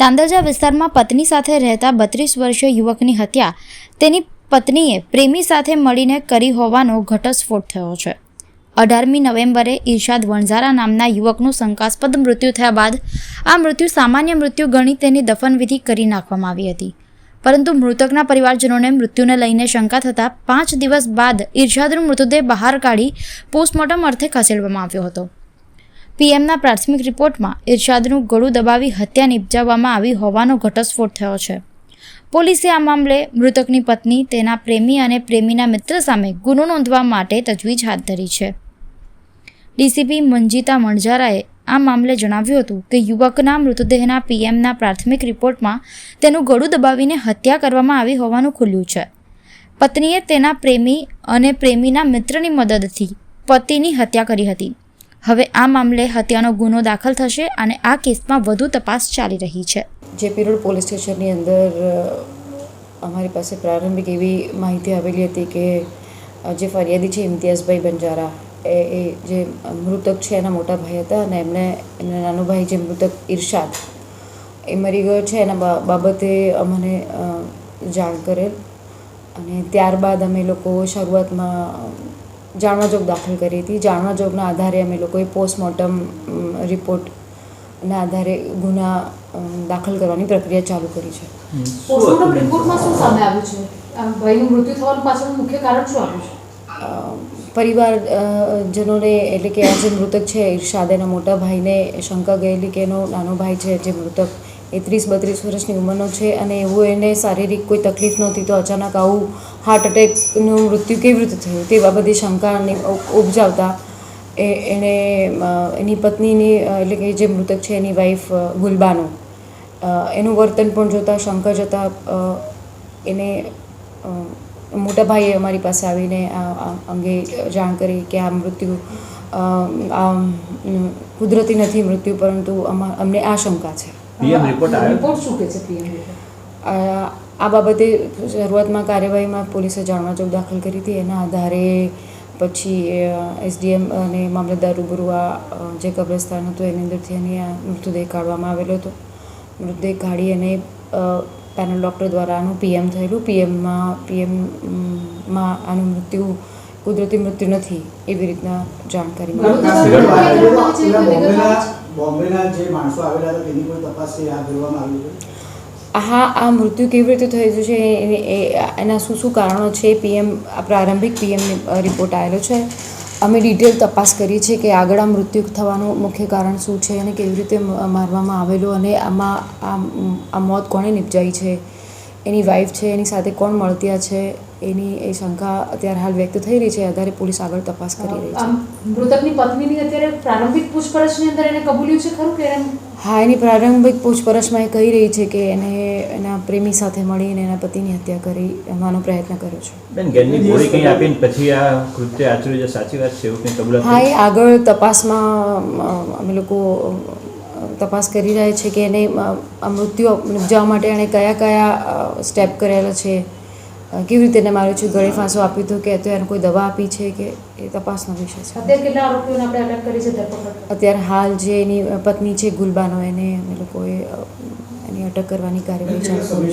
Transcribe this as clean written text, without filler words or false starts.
તાંદલજા વિસ્તારમાં પત્ની સાથે રહેતા 32 વર્ષીય યુવકની હત્યા તેની પત્નીએ પ્રેમી સાથે મળીને કરી હોવાનો ઘટસ્ફોટ થયો છે। 18મી નવેમ્બરે ઇરશાદ વણઝારા નામના યુવકનું શંકાસ્પદ મૃત્યુ થયા બાદ આ મૃત્યુ સામાન્ય મૃત્યુ ગણી તેની દફનવિધિ કરી નાખવામાં આવી હતી, પરંતુ મૃતકના પરિવારજનોને મૃત્યુને લઈને શંકા થતાં 5 દિવસ બાદ ઇરશાદનો મૃતદેહ બહાર કાઢી પોસ્ટમોર્ટમ અર્થે ખસેડવામાં આવ્યો હતો। પીએમના પ્રાથમિક રિપોર્ટમાં ઇરશાદનું ગળું દબાવી હત્યા નિપજાવવામાં આવી હોવાનો ઘટસ્ફોટ થયો છે। પોલીસે આ મામલે મૃતકની પત્ની, તેના પ્રેમી અને પ્રેમીના મિત્ર સામે ગુનો નોંધવા માટે તજવીજ હાથ ધરી છે। ડીસીપી મંજીતા વણઝારાએ આ મામલે જણાવ્યું હતું કે યુવકના મૃતદેહના પીએમના પ્રાથમિક રિપોર્ટમાં તેનું ગળું દબાવીને હત્યા કરવામાં આવી હોવાનું ખુલ્યું છે। પત્નીએ તેના પ્રેમી અને પ્રેમીના મિત્રની મદદથી પતિની હત્યા કરી હતી। હવે આ મામલે હત્યાનો ગુનો દાખલ થશે અને આ કેસમાં વધુ તપાસ ચાલી રહી છે। જેપી રોડ પોલીસ સ્ટેશનની અંદર અમારી પાસે પ્રારંભિક એવી માહિતી આવેલી હતી કે જે ફરિયાદી છે ઇમ્તિયાઝભાઈ બંજારા એ જે મૃતક છે એના મોટા ભાઈ હતા અને એમના નાનો ભાઈ જે મૃતક ઇરશાદ એ મરી ગયો છે એના બાબતે અમને જાણ કરેલ અને ત્યારબાદ અમે લોકો શરૂઆતમાં જાણવા જોગ દાખલ કરી હતી। જાણવા જોગના આધારે અમે લોકોએ પોસ્ટમોર્ટમ રિપોર્ટના આધારે ગુના દાખલ કરવાની પ્રક્રિયા ચાલુ કરી છે। પોસ્ટમોર્ટમ રિપોર્ટમાં શું સામે આવ્યું છે? ભાઈનું મૃત્યુ થવાનું પાછળનું મુખ્ય કારણ શું આવ્યું છે? પરિવારજનોને એટલે કે આ જે મૃતક છે ઇરશાદ એના મોટા ભાઈને શંકા ગયેલી કે એનો નાનો ભાઈ છે જે મૃતક એ 30-32 વર્ષની ઉંમરનો છે અને એવું એને શારીરિક કોઈ તકલીફ નહોતી, તો અચાનક આવું હાર્ટ એટેકનું મૃત્યુ કેવી રીતે થયું તે બાબતે શંકાની ઉપજાવતા એણે એની પત્નીની એટલે કે જે મૃતક છે એની વાઈફ ગુલબાનો એનું વર્તન પણ જોતાં શંકા જતાં એને મોટા ભાઈએ અમારી પાસે આવીને આ અંગે જાણ કરી કે આ મૃત્યુ કુદરતી નથી મૃત્યુ, પરંતુ અમને આ શંકા છે। રિપોર્ટ શું કહે છે પીએમ? આ બાબતે શરૂઆતમાં કાર્યવાહીમાં પોલીસે જાણવા જોગ દાખલ કરી હતી, એના આધારે પછી એસડીએમ અને મામલતદાર રૂબરૂ આ જે કબ્રસ્તાન હતું એની અંદરથી એને આ મૃતદેહ કાઢવામાં આવેલો હતો। મૃતદેહ કાઢી અને પેનલ ડૉક્ટર દ્વારા આનું પીએમ થયેલું। પીએમમાં આનું મૃત્યુ કુદરતી મૃત્યુ નથી એવી રીતના જાણકારી હા, આ મૃત્યુ કેવી રીતે થયું છે એના શું કારણો છે પ્રારંભિક પીએમની રિપોર્ટ આવેલો છે। અમે ડિટેલ તપાસ કરી છે કે આગળ આ મૃત્યુ થવાનું મુખ્ય કારણ શું છે અને કેવી રીતે મારવામાં આવેલું અને આમાં આ મોત કોણે નિપજાઈ છે, એની વાઈફ છે એની સાથે કોણ મળતિયા છે એની એ શંકા અત્યારે હાલ વ્યક્ત થઈ રહી છે। આધારે પોલીસ આગળ તપાસ કરી રહી છે। મૃતકની પત્નીની અત્યારે પ્રારંભિક પૂછપરછની અંદર એને કબૂલ્યું છે ખરું કે હા, એની પ્રારંભિક પૂછપરછમાં એ કહી રહી છે કે એને એના પ્રેમી સાથે મળીને એના પતિની હત્યા કરી એવાનો પ્રયત્ન કર્યો છે। બેન, ગેરની ગોળી કંઈ આપીને પછી આ કૃત્ય આચર્યું છે, સાચી વાત છે? એવું કંઈ કબૂલાત? હા, એ આગળ તપાસમાં અમે લોકો તપાસ કરી રહ્યા છે કે એને આ મૃત્યુ નિપજાવવા માટે એણે કયા સ્ટેપ કરેલા છે, કેવી રીતે એને માર્યું છે, ગળે ફાંસો આપ્યો હતો કે અત્યારે કોઈ દવા આપી છે કે એ તપાસનો વિષય છે। અત્યારે કેટલા આરોપીઓને આપણે અટક કરી છે ધરપકડ? અત્યારે હાલ જે એની પત્ની છે ગુલબાનો એને અમે લોકોએ એની અટક કરવાની કાર્યવાહી ચાલુ કરી છે।